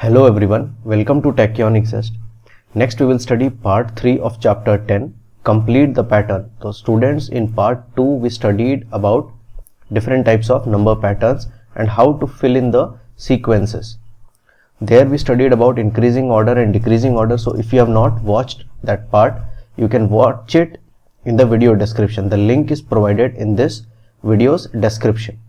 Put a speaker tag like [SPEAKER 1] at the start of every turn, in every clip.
[SPEAKER 1] Hello everyone, welcome to Tachyonics. Next we will study part 3 of chapter 10, complete the pattern. So students, in part 2 we studied about different types of number patterns and how to fill in the sequences. There we studied about increasing order and decreasing order. So if you have not watched that part, you can watch it in the video description. The link is provided in this video's description.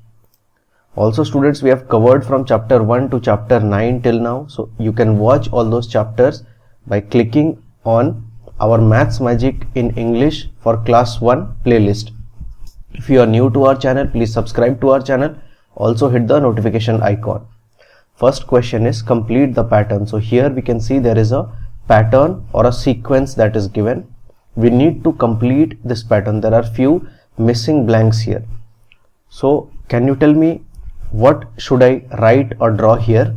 [SPEAKER 1] Also students, we have covered from chapter 1 to chapter 9 till now. So you can watch all those chapters by clicking on our Maths Magic in English for class 1 playlist. If you are new to our channel, please subscribe to our channel. Also hit the notification icon. First question is complete the pattern. So here we can see there is a pattern or a sequence that is given. We need to complete this pattern. There are few missing blanks here. So can you tell me what should I write or draw here?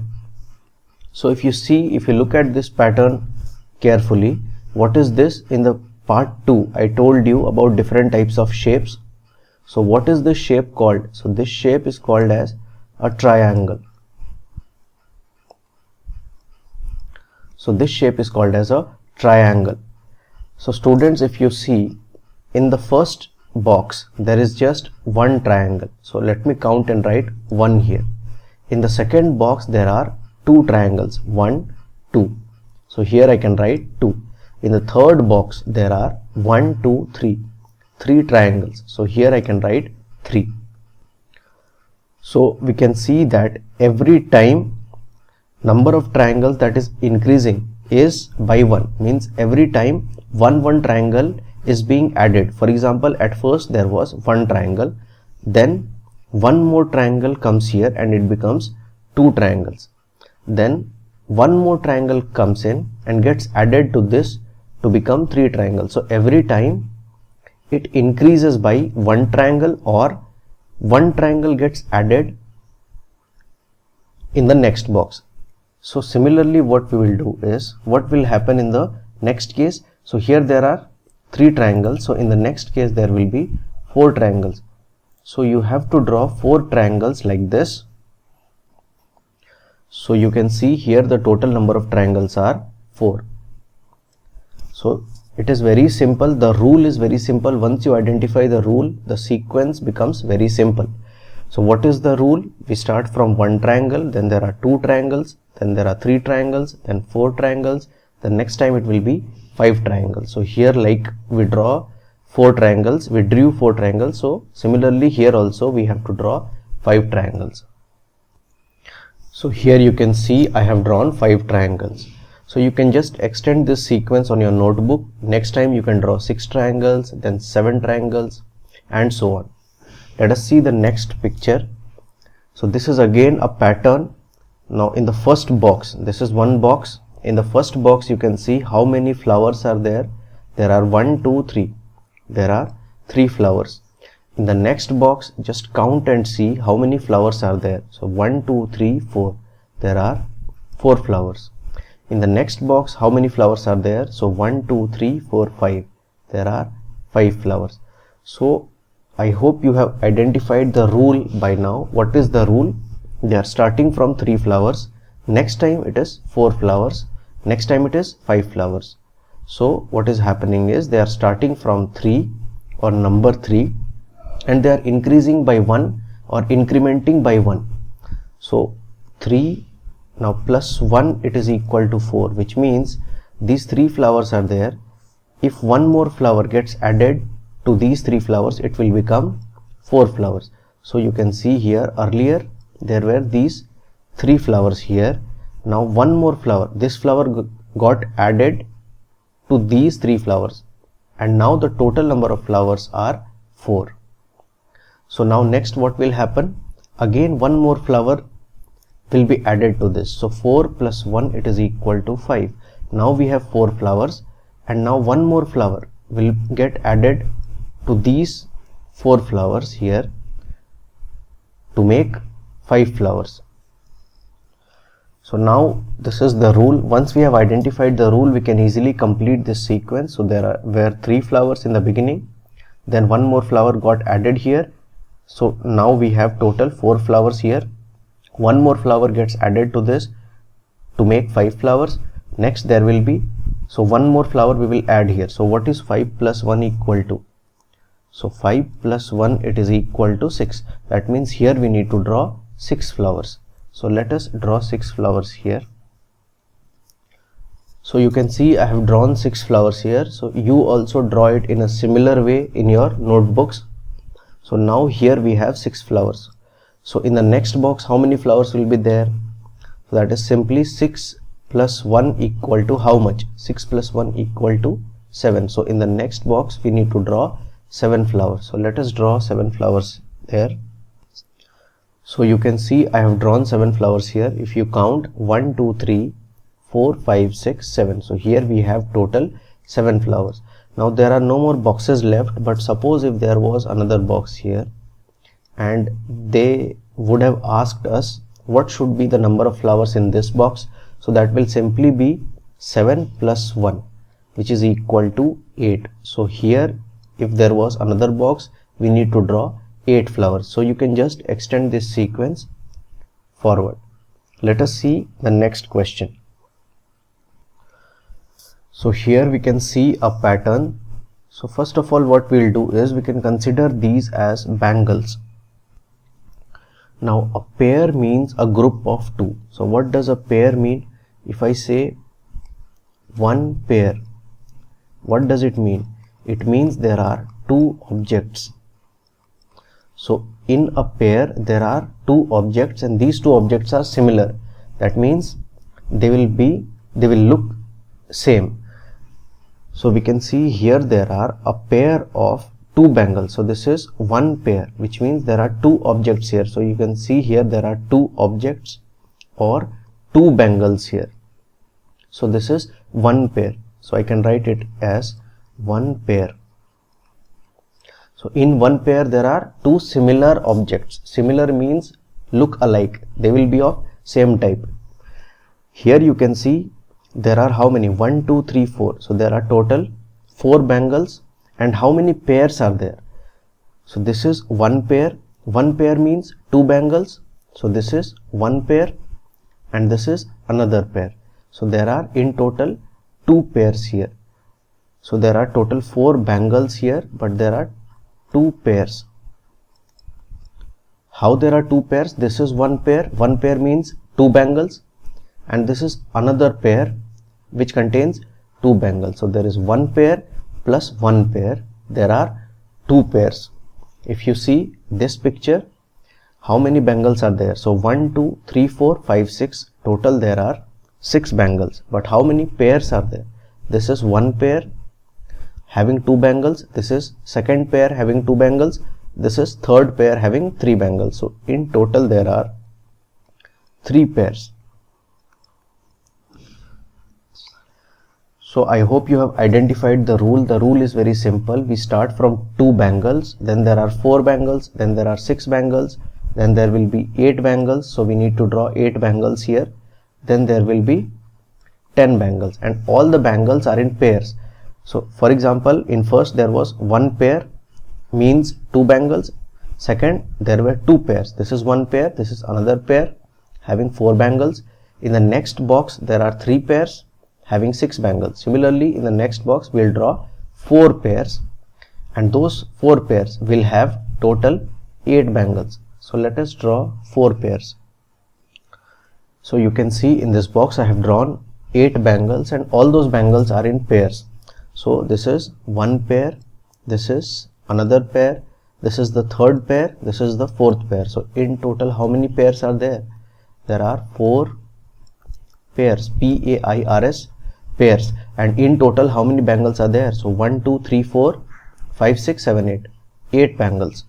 [SPEAKER 1] So if you look at this pattern carefully, what is this? In the part 2 I told you about different types of shapes. So what is this shape called? So this shape is called as a triangle. So this shape is called as a triangle. So students, if you see in the first box there is just one triangle. So let me count and write 1 here. In the second box there are two triangles, 1, 2. So here I can write 2. In the third box there are 1, 2, 3 triangles. So here I can write 3. So we can see that every time number of triangles that is increasing is by 1, means every time one triangle is being added. For example, at first there was one triangle, then one more triangle comes here and it becomes 2 triangles. Then one more triangle comes in and gets added to this to become 3 triangles. So every time it increases by one triangle or one triangle gets added in the next box. So similarly what we will do is, what will happen in the next case? So here there are 3 triangles. So in the next case there will be 4 triangles. So you have to draw 4 triangles like this. So you can see here the total number of triangles are 4. So it is very simple. The rule is very simple. Once you identify the rule, the sequence becomes very simple. So what is the rule? We start from one triangle, then there are 2 triangles, then there are 3 triangles, then 4 triangles. The next time it will be 5 triangles. So here like we draw 4 triangles, we drew 4 triangles. So similarly here also we have to draw 5 triangles. So here you can see I have drawn 5 triangles. So you can just extend this sequence on your notebook. Next time you can draw 6 triangles, then 7 triangles and so on. Let us see the next picture. So this is again a pattern. Now in the first box, this is one box. In the first box you can see how many flowers are there. There are 1, 2, 3. There are 3 flowers. In the next box, just count and see how many flowers are there. So 1, 2, 3, 4. There are 4 flowers. In the next box, how many flowers are there? So 1, 2, 3, 4, 5. There are 5 flowers. So I hope you have identified the rule by now. What is the rule? They are starting from 3 flowers. Next time it is 4 flowers. Next time it is 5 flowers. So what is happening is they are starting from 3 or number 3 and they are increasing by 1 or incrementing by 1. So 3 now plus 1, it is equal to 4, which means these 3 flowers are there. If one more flower gets added to these 3 flowers, it will become 4 flowers. So you can see here earlier there were these 3 flowers here. Now one more flower, this flower got added to these 3 flowers and now the total number of flowers are 4. So now next what will happen? Again one more flower will be added to this. So 4 plus 1, it is equal to 5. Now we have 4 flowers and now one more flower will get added to these 4 flowers here to make 5 flowers. So now this is the rule. Once we have identified the rule, we can easily complete this sequence. So there were 3 flowers in the beginning, then one more flower got added here. So now we have total 4 flowers here. One more flower gets added to this to make 5 flowers. Next there will be, so one more flower we will add here. So what is 5 plus 1 equal to? So 5 plus 1, it is equal to 6. That means here we need to draw 6 flowers. So let us draw 6 flowers here. So you can see I have drawn 6 flowers here. So you also draw it in a similar way in your notebooks. So now here we have 6 flowers. So in the next box, how many flowers will be there? So that is simply 6 plus 1 equal to how much? 6 plus 1 equal to 7. So in the next box we need to draw 7 flowers. So let us draw 7 flowers there. So you can see I have drawn 7 flowers here. If you count 1, 2, 3, 4, 5, 6, 7. So here we have total 7 flowers. Now there are no more boxes left, but suppose if there was another box here and they would have asked us what should be the number of flowers in this box. So that will simply be 7 plus 1, which is equal to 8. So here if there was another box, we need to draw 8 flowers. So you can just extend this sequence forward. Let us see the next question. So here we can see a pattern. So first of all, what we'll do is we can consider these as bangles. Now a pair means a group of 2. So what does a pair mean? If I say one pair, what does it mean? It means there are 2 objects. So in a pair there are 2 objects and these 2 objects are similar. That means they will look same. So we can see here there are a pair of 2 bangles. So this is one pair, which means there are 2 objects here. So you can see here there are 2 objects or 2 bangles here. So this is one pair. So I can write it as one pair. So in one pair there are 2 similar objects. Similar means look alike. They will be of same type. Here you can see there are how many? 1, 2, 3, 4. So there are total 4 bangles. And how many pairs are there? So this is one pair. One pair means 2 bangles. So this is one pair and this is another pair. So there are in total 2 pairs here. So there are total 4 bangles here, but there are 2 pairs. How there are 2 pairs? This is one pair. One pair means 2 bangles. And this is another pair which contains 2 bangles. So there is one pair plus one pair. There are 2 pairs. If you see this picture, how many bangles are there? So 1, 2, 3, 4, 5, 6. Total there are 6 bangles. But how many pairs are there? This is one pair having 2 bangles. This is second pair having 2 bangles. This is third pair having 3 bangles. So in total there are 3 pairs. So I hope you have identified the rule. The rule is very simple. We start from 2 bangles, then there are 4 bangles, then there are 6 bangles, then there will be 8 bangles. So we need to draw 8 bangles here. Then there will be 10 bangles and all the bangles are in pairs. So for example, in first there was one pair means 2 bangles. Second, there were 2 pairs. This is one pair. This is another pair having 4 bangles. In the next box, there are 3 pairs having 6 bangles. Similarly, in the next box, we'll draw 4 pairs and those 4 pairs will have total 8 bangles. So let us draw 4 pairs. So you can see in this box, I have drawn 8 bangles and all those bangles are in pairs. So this is one pair, this is another pair, this is the third pair, this is the fourth pair. So in total, how many pairs are there? There are 4 pairs, P-A-I-R-S, pairs. And in total, how many bangles are there? So 1, 2, 3, 4, 5, 6, 7, 8. 8 bangles.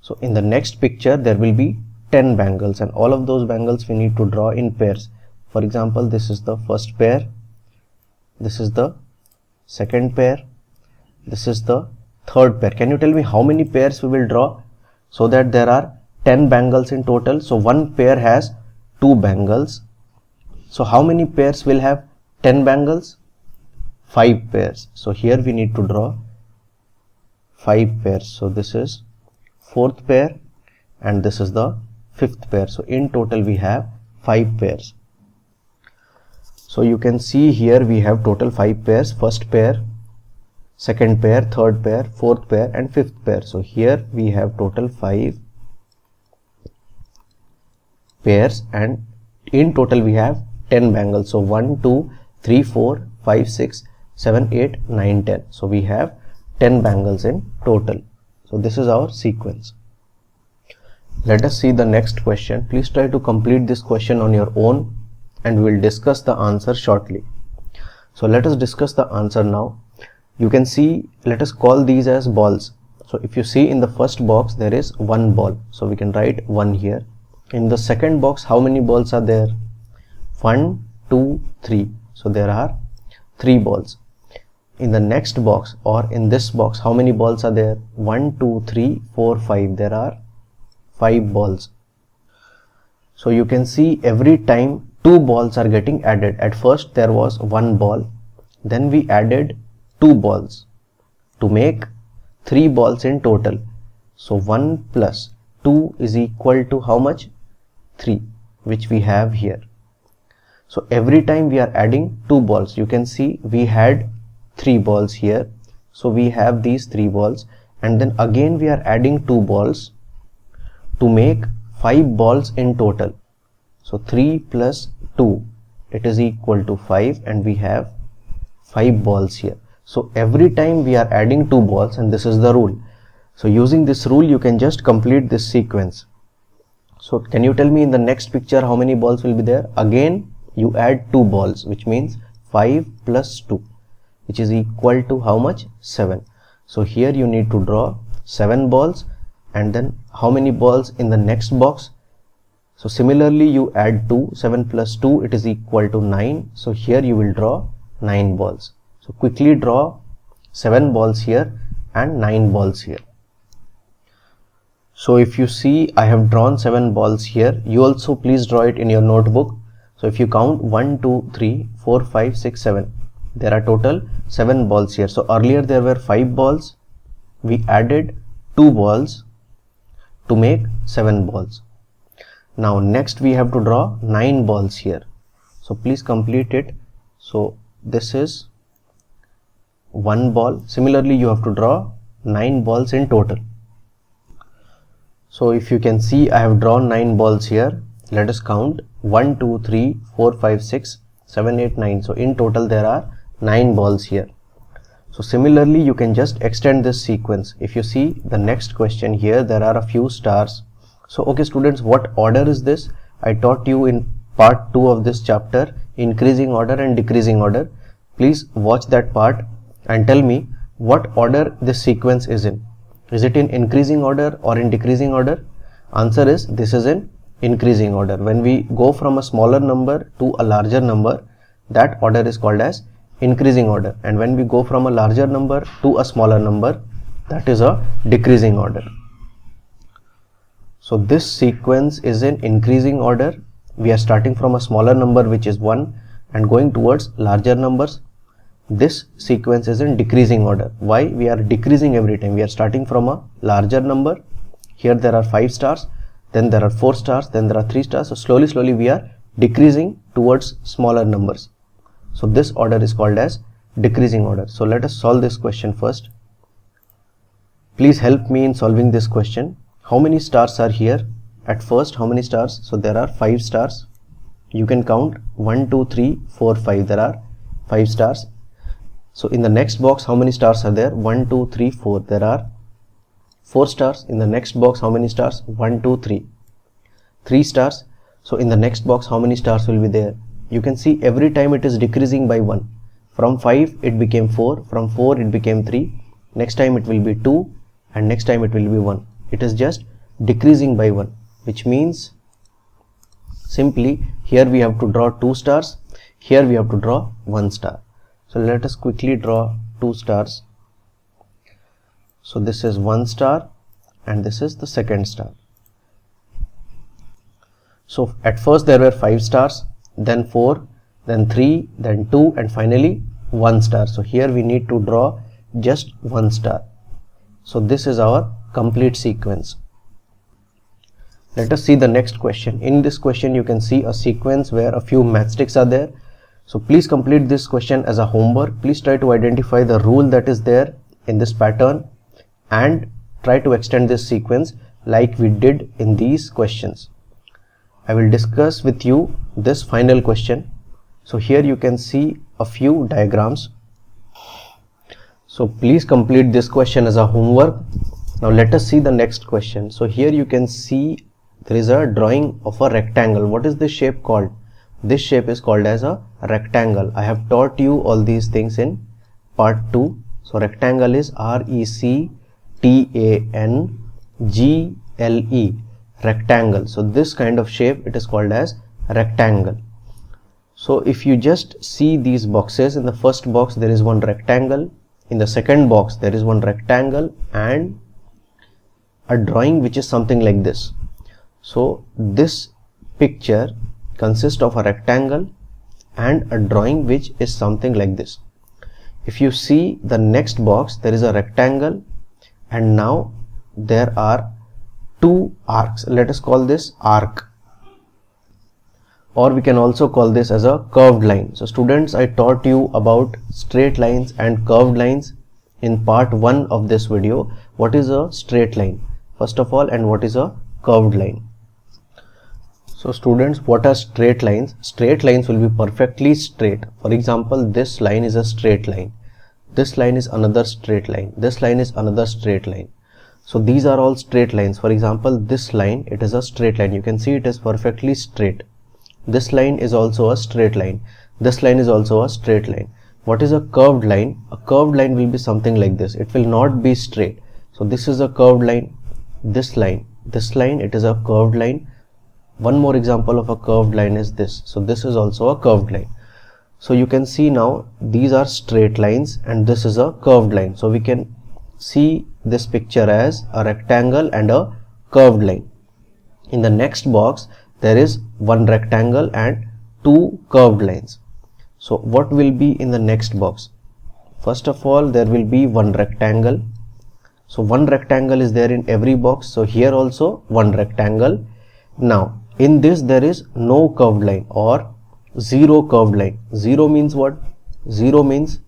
[SPEAKER 1] So in the next picture, there will be 10 bangles and all of those bangles we need to draw in pairs. For example, this is the first pair, this is the second pair, this is the third pair. Can you tell me how many pairs we will draw? So that there are 10 bangles in total. So one pair has 2 bangles. So how many pairs will have 10 bangles? 5 pairs. So here we need to draw 5 pairs. So this is fourth pair and this is the fifth pair. So in total we have 5 pairs. So you can see here we have total 5 pairs, first pair, second pair, third pair, fourth pair and fifth pair. So here we have total 5 pairs and in total we have 10 bangles. So 1, 2, 3, 4, 5, 6, 7, 8, 9, 10. So we have 10 bangles in total. So this is our sequence. Let us see the next question. Please try to complete this question on your own and we will discuss the answer shortly. So let us discuss the answer now. You can see, let us call these as balls. So if you see in the first box there is one ball. So we can write 1 here. In the second box, how many balls are there? 1, 2, 3. So there are 3 balls. In the next box or in this box, how many balls are there? 1, 2, 3, 4, 5. There are 5 balls. So you can see every time 2 balls are getting added. At first there was 1 ball. Then we added 2 balls to make 3 balls in total. So 1 plus 2 is equal to how much? 3, which we have here. So every time we are adding 2 balls, you can see we had 3 balls here. So we have these 3 balls and then again we are adding 2 balls to make 5 balls in total. So 3 plus 2, it is equal to 5 and we have 5 balls here. So every time we are adding 2 balls and this is the rule. So using this rule you can just complete this sequence. So can you tell me in the next picture how many balls will be there? Again you add 2 balls, which means 5 plus 2, which is equal to how much? 7. So here you need to draw 7 balls and then how many balls in the next box? So similarly you add 2, 7 plus 2, it is equal to 9. So here you will draw 9 balls. So quickly draw 7 balls here and 9 balls here. So if you see I have drawn 7 balls here, you also please draw it in your notebook. So if you count 1, 2, 3, 4, 5, 6, 7, there are total 7 balls here. So earlier there were 5 balls, we added 2 balls to make 7 balls. Now next we have to draw 9 balls here. So please complete it. So this is 1 ball. Similarly you have to draw 9 balls in total. So if you can see I have drawn 9 balls here. Let us count 1, 2, 3, 4, 5, 6, 7, 8, 9. So in total there are 9 balls here. So similarly you can just extend this sequence. If you see the next question here, there are a few stars. So okay students, what order is this? I taught you in part 2 of this chapter, increasing order and decreasing order. Please watch that part and tell me what order this sequence is in. Is it in increasing order or in decreasing order? Answer is this is in increasing order. When we go from a smaller number to a larger number, that order is called as increasing order, and when we go from a larger number to a smaller number, that is a decreasing order. So this sequence is in increasing order. We are starting from a smaller number, which is 1, and going towards larger numbers. This sequence is in decreasing order. Why? We are decreasing every time. We are starting from a larger number. Here there are 5 stars, then there are 4 stars, then there are 3 stars. So slowly we are decreasing towards smaller numbers. So this order is called as decreasing order. So let us solve this question first. Please help me in solving this question. How many stars are here? At first, how many stars? So there are 5 stars. You can count 1, 2, 3, 4, 5. There are 5 stars. So in the next box, how many stars are there? 1, 2, 3, 4. There are 4 stars. In the next box, how many stars? 1, 2, 3. 3 stars. So in the next box, how many stars will be there? You can see every time it is decreasing by 1. From 5 it became 4, from 4 it became 3, next time it will be 2, and next time it will be 1. It is just decreasing by 1, which means simply here we have to draw 2 stars, here we have to draw 1 star. So let us quickly draw 2 stars. So this is 1 star and this is the second star. So at first there were 5 stars, then 4, then 3, then 2, and finally 1 star. So here we need to draw just 1 star. So this is our complete sequence. Let us see the next question. In this question you can see a sequence where a few matchsticks are there. So please complete this question as a homework. Please try to identify the rule that is there in this pattern and try to extend this sequence like we did in these questions. I will discuss with you this final question. So here you can see a few diagrams. So please complete this question as a homework. Now let us see the next question. So here you can see there is a drawing of a rectangle. What is this shape called? This shape is called as a rectangle. I have taught you all these things in part 2. So rectangle is R-E-C-T-A-N-G-L-E, rectangle. So this kind of shape, it is called as rectangle. So if you just see these boxes, in the first box there is one rectangle, in the second box there is one rectangle and a drawing which is something like this. So this picture consists of a rectangle and a drawing which is something like this. If you see the next box, there is a rectangle and now there are two arcs. Let us call this arc, or we can also call this as a curved line. So students, I taught you about straight lines and curved lines in part 1 of this video. What is a straight line first of all, and what is a curved line? So students, what are straight lines? Straight lines will be perfectly straight. For example, this line is a straight line. This line is another straight line. This line is another straight line. So these are all straight lines. For example, this line, it is a straight line. You can see it is perfectly straight. This line is also a straight line. This line is also a straight line. What is a curved line? A curved line will be something like this. It will not be straight. So this is a curved line. This line, it is a curved line. One more example of a curved line is this. So this is also a curved line. So you can see now these are straight lines and this is a curved line. So we can see this picture as a rectangle and a curved line. In the next box there is one rectangle and two curved lines. So what will be in the next box? First of all, there will be one rectangle. So one rectangle is there in every box. So here also one rectangle. Now in this there is no curved line or zero curved line. Zero means what? Zero means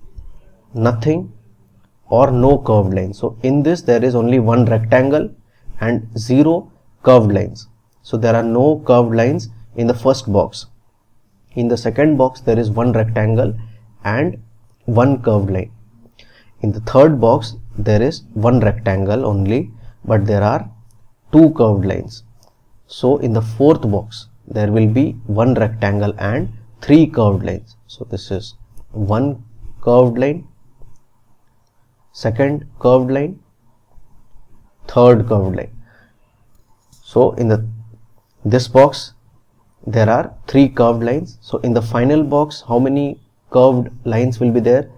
[SPEAKER 1] nothing or no curved line. So in this there is only one rectangle and zero curved lines. So there are no curved lines in the first box. In the second box there is one rectangle and one curved line. In the third box there is one rectangle only, but there are two curved lines. So in the fourth box there will be one rectangle and three curved lines. So this is one curved line, second curved line, third curved line. So in this box there are three curved lines. So in the final box, how many curved lines will be there?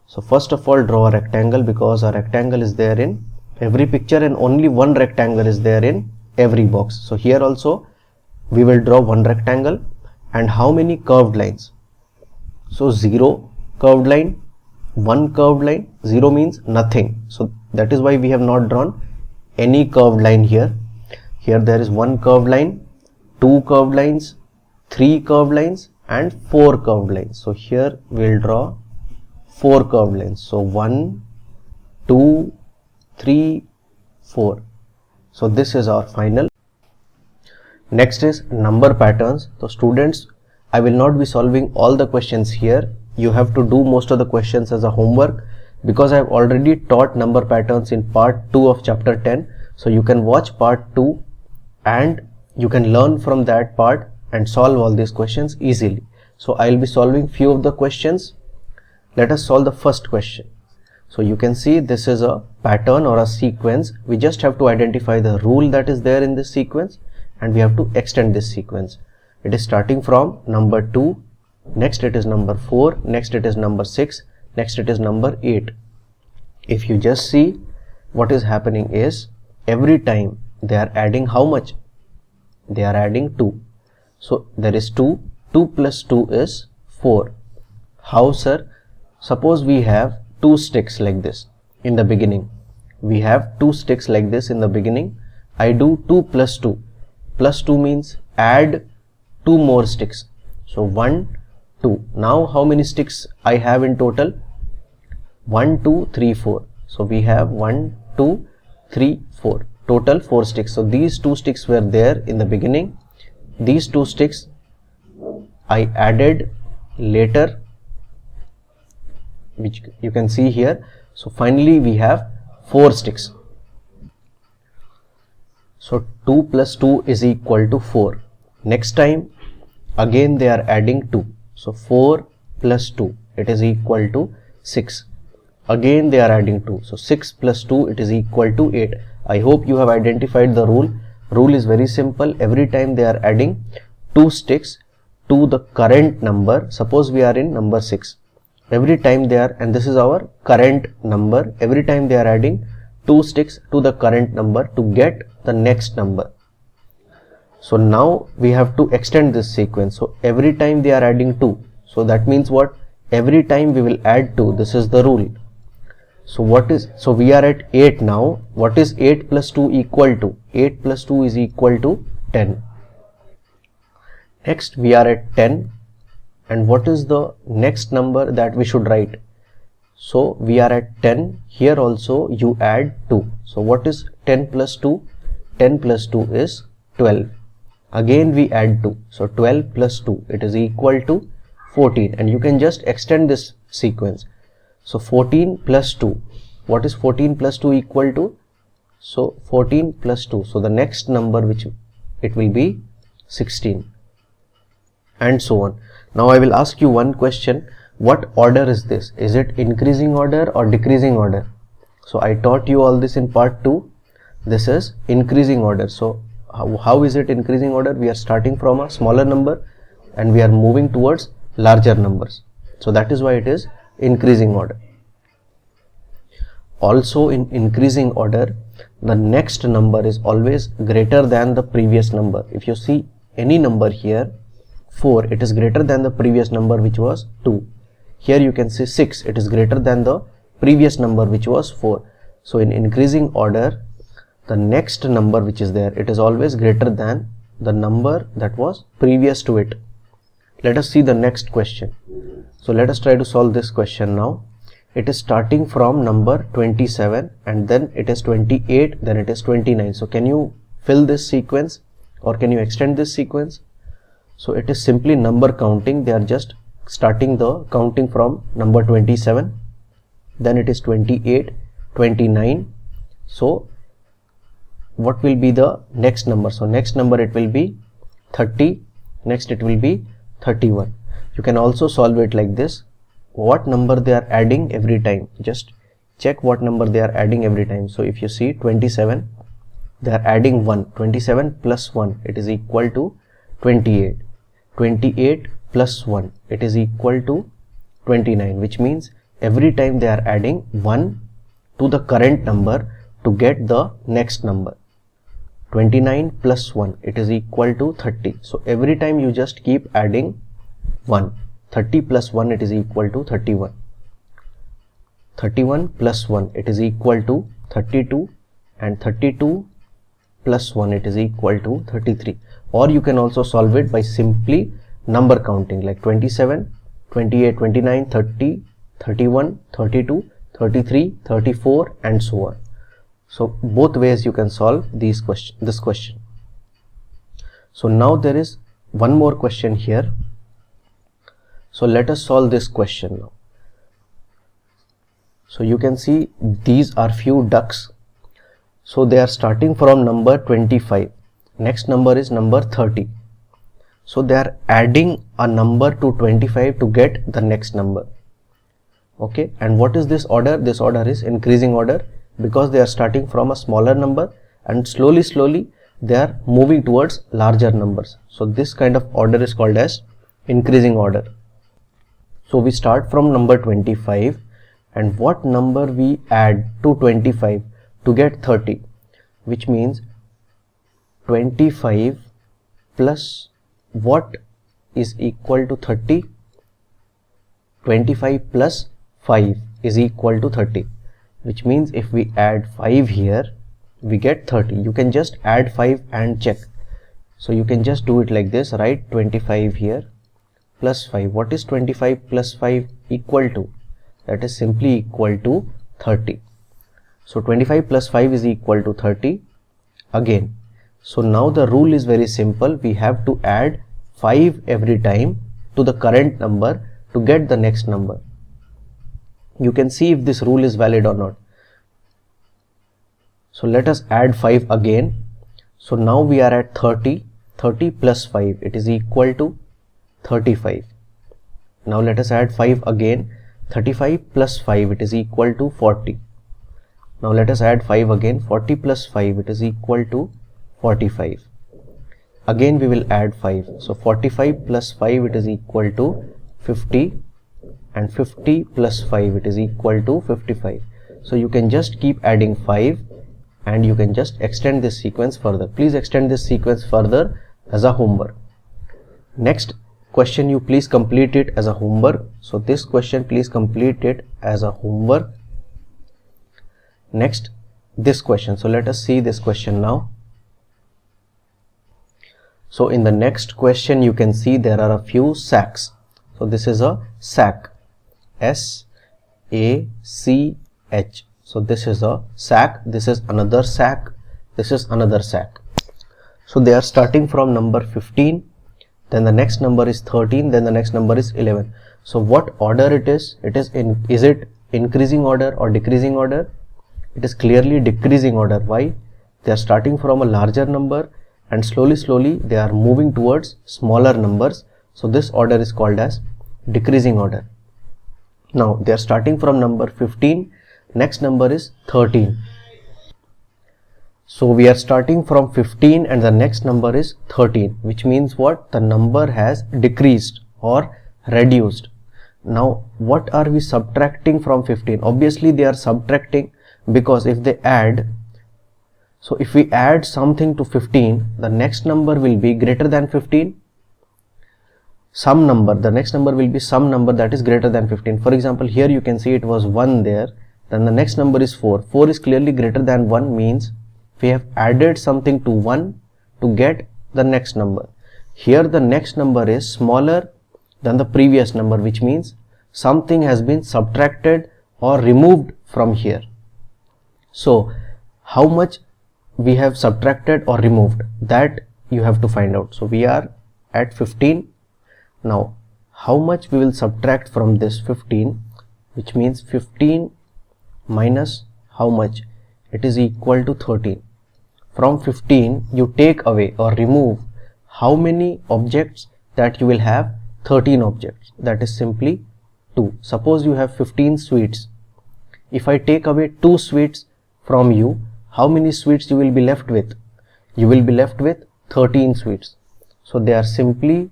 [SPEAKER 1] So first of all, draw a rectangle, because a rectangle is there in every picture and only one rectangle is there in every box. So here also we will draw one rectangle. And how many curved lines? So zero curved line, one curved line. Zero means nothing. So that is why we have not drawn any curved line here. Here there is one curved line, two curved lines, three curved lines and four curved lines. So here we will draw four curved lines. So 1, 2, 3, 4. So this is our final. Next is number patterns. So students, I will not be solving all the questions here. You have to do most of the questions as a homework, because I have already taught number patterns in part 2 of chapter 10. So you can watch part 2 and you can learn from that part and solve all these questions easily. So I will be solving few of the questions. Let us solve the first question. So you can see this is a pattern or a sequence. We just have to identify the rule that is there in this sequence and we have to extend this sequence. It is starting from number 2, next it is number 4, next it is number 6, next it is number 8. If you just see, what is happening is every time they are adding how much? They are adding 2. So there is 2, 2 plus 2 is 4. How, sir? Suppose we have 2 sticks like this in the beginning. We have 2 sticks like this in the beginning. I do 2 plus 2. Plus 2 means add 2 more sticks. So 1, 2. Now how many sticks I have in total? 1, 2, 3, 4. So we have 1, 2, 3, 4. Total 4 sticks. So these 2 sticks were there in the beginning. These 2 sticks I added later, which you can see here. So finally we have 4 sticks. So 2 plus 2 is equal to 4. Next time again they are adding 2. So 4 plus 2, it is equal to 6. Again they are adding 2. So 6 plus 2, it is equal to 8. I hope you have identified the rule. Rule is very simple. Every time they are adding 2 sticks to the current number, suppose we are in number 6. Every time they are, and this is our current number, every time they are adding 2 sticks to the current number to get the next number. So now we have to extend this sequence. So every time they are adding 2. So that means what? Every time we will add 2. This is the rule. So so we are at 8 now. What is 8 plus 2 equal to? 8 plus 2 is equal to 10. Next we are at 10. And what is the next number that we should write? So we are at 10. Here also you add 2. So what is 10 plus 2? 10 plus 2 is 12. Again we add 2. So 12 plus 2, it is equal to 14. And you can just extend this sequence. So 14 plus 2. What is 14 plus 2 equal to? So 14 plus 2. So the next number which it will be 16. And so on. Now I will ask you one question. What order is this? Is it increasing order or decreasing order? So I taught you all this in part 2. This is increasing order. So how is it increasing order? We are starting from a smaller number and we are moving towards larger numbers. So that is why it is increasing order. Also in increasing order, the next number is always greater than the previous number. If you see any number here, 4, it is greater than the previous number which was 2. Here you can see 6, it is greater than the previous number which was 4. So in increasing order, the next number which is there, it is always greater than the number that was previous to it. Let us see the next question. So let us try to solve this question now. It is starting from number 27 and then it is 28, then it is 29. So can you fill this sequence or can you extend this sequence? So it is simply number counting. They are just starting the counting from number 27, then it is 28, 29. So what will be the next number? So next number it will be 30, next it will be 31. You can also solve it like this. What number they are adding every time? Just check what number they are adding every time. So if you see 27, they are adding 1. 27 plus 1, it is equal to 28. 28 plus 1, it is equal to 29, which means every time they are adding 1 to the current number to get the next number. 29 plus 1, it is equal to 30. So every time you just keep adding 1. 30 plus 1, it is equal to 31. 31 plus 1, it is equal to 32, and 32 plus 1, it is equal to 33. Or you can also solve it by simply number counting, like 27, 28, 29, 30, 31, 32, 33, 34 and so on. So both ways you can solve this question. So now there is one more question here. So let us solve this question now. So you can see these are few ducks. So they are starting from number 25. Next number is number 30. So they are adding a number to 25 to get the next number. Okay, and what is this order? This order is increasing order, because they are starting from a smaller number and slowly they are moving towards larger numbers. So this kind of order is called as increasing order. So we start from number 25, and what number we add to 25 to get 30, which means 25 plus what is equal to 30? 25 plus 5 is equal to 30, which means if we add 5 here, we get 30. You can just add 5 and check. So you can just do it like this, write 25 here plus 5. What is 25 plus 5 equal to? That is simply equal to 30. So 25 plus 5 is equal to 30 again. So now the rule is very simple. We have to add 5 every time to the current number to get the next number. You can see if this rule is valid or not. So let us add 5 again. So now we are at 30. 30 plus 5, it is equal to 35. Now let us add 5 again. 35 plus 5, it is equal to 40. Now let us add 5 again. 40 plus 5, it is equal to 45. Again we will add 5. So 45 plus 5, it is equal to 50, and 50 plus 5, it is equal to 55. So you can just keep adding 5 and you can just extend this sequence further. Please extend this sequence further as a homework. Next question, you please complete it as a homework. So this question, please complete it as a homework. Next, this question. So let us see this question now. So in the next question, you can see there are a few sacks. So this is a sack, S-A-C-H. So this is a sack, this is another sack, this is another sack. So they are starting from number 15, then the next number is 13, then the next number is 11. So what order it is? Is it increasing order or decreasing order? It is clearly decreasing order. Why? They are starting from a larger number and slowly they are moving towards smaller numbers. So this order is called as decreasing order. Now they are starting from number 15, next number is 13. So we are starting from 15 and the next number is 13, which means what? The number has decreased or reduced. Now what are we subtracting from 15? Obviously they are subtracting, because if they add, so if we add something to 15, the next number will be greater than 15. Some number, the next number will be some number that is greater than 15. For example, here you can see it was 1 there, then the next number is 4. 4 is clearly greater than 1, means we have added something to 1 to get the next number. Here the next number is smaller than the previous number, which means something has been subtracted or removed from here. So how much we have subtracted or removed, that you have to find out. So we are at 15. Now how much we will subtract from this 15, which means 15 minus how much? It is equal to 13. From 15 you take away or remove how many objects? That you will have 13 objects, that is simply 2. Suppose you have 15 sweets. If I take away 2 sweets from you, how many sweets you will be left with? You will be left with 13 sweets. So they are simply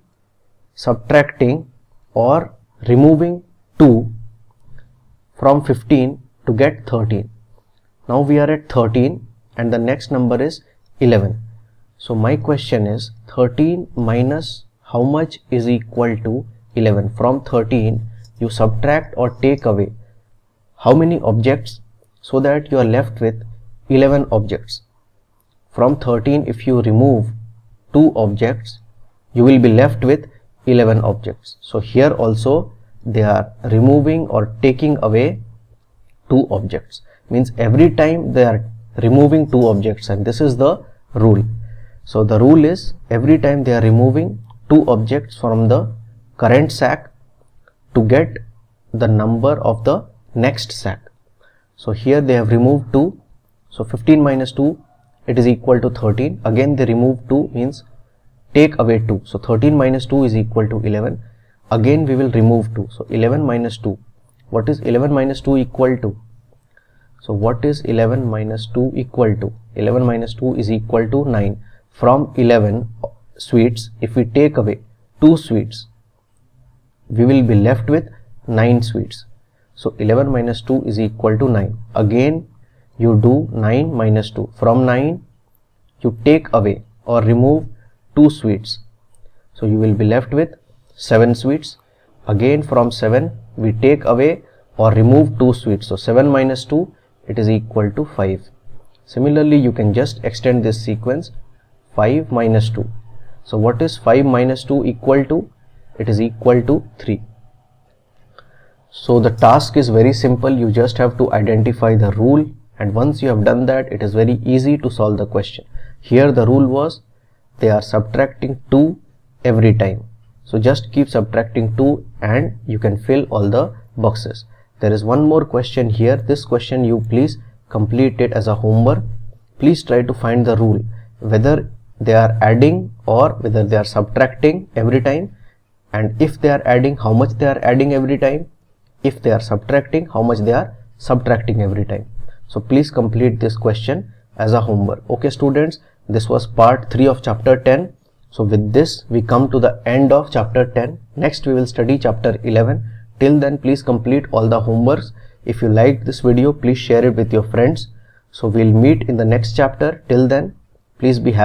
[SPEAKER 1] subtracting or removing 2 from 15 to get 13. Now we are at 13 and the next number is 11. So my question is 13 minus how much is equal to 11? From 13 you subtract or take away how many objects, so that you are left with 11 objects. From 13 if you remove 2 objects, you will be left with 11 objects. So here also they are removing or taking away 2 objects, means every time they are removing 2 objects, and this is the rule. So the rule is every time they are removing 2 objects from the current sack to get the number of the next sack. So here they have removed 2. So 15 minus 2, it is equal to 13. Again they remove 2, means take away 2. So 13 minus 2 is equal to 11. Again we will remove 2. So 11 minus 2. What is 11 minus 2 equal to? So what is 11 minus 2 equal to? 11 minus 2 is equal to 9. From 11 sweets, if we take away 2 sweets, we will be left with 9 sweets. So 11 minus 2 is equal to 9. Again you do 9 minus 2. From 9 you take away or remove 2 sweets. So you will be left with 7 sweets. Again from 7 we take away or remove 2 sweets. So 7 minus 2, it is equal to 5. Similarly you can just extend this sequence, 5 minus 2. So what is 5 minus 2 equal to? it is equal to 3. So the task is very simple. You just have to identify the rule, and once you have done that, it is very easy to solve the question. Here the rule was they are subtracting 2 every time. So just keep subtracting 2 and you can fill all the boxes. There is one more question here. This question you please complete it as a homework. Please try to find the rule, whether they are adding or whether they are subtracting every time, and if they are adding, how much they are adding every time, if they are subtracting, how much they are subtracting every time. So please complete this question as a homework. Okay students, this was part 3 of chapter 10. So with this we come to the end of chapter 10. Next we will study chapter 11. Till then, please complete all the homeworks. If you liked this video, please share it with your friends. So we'll meet in the next chapter. Till then, please be happy.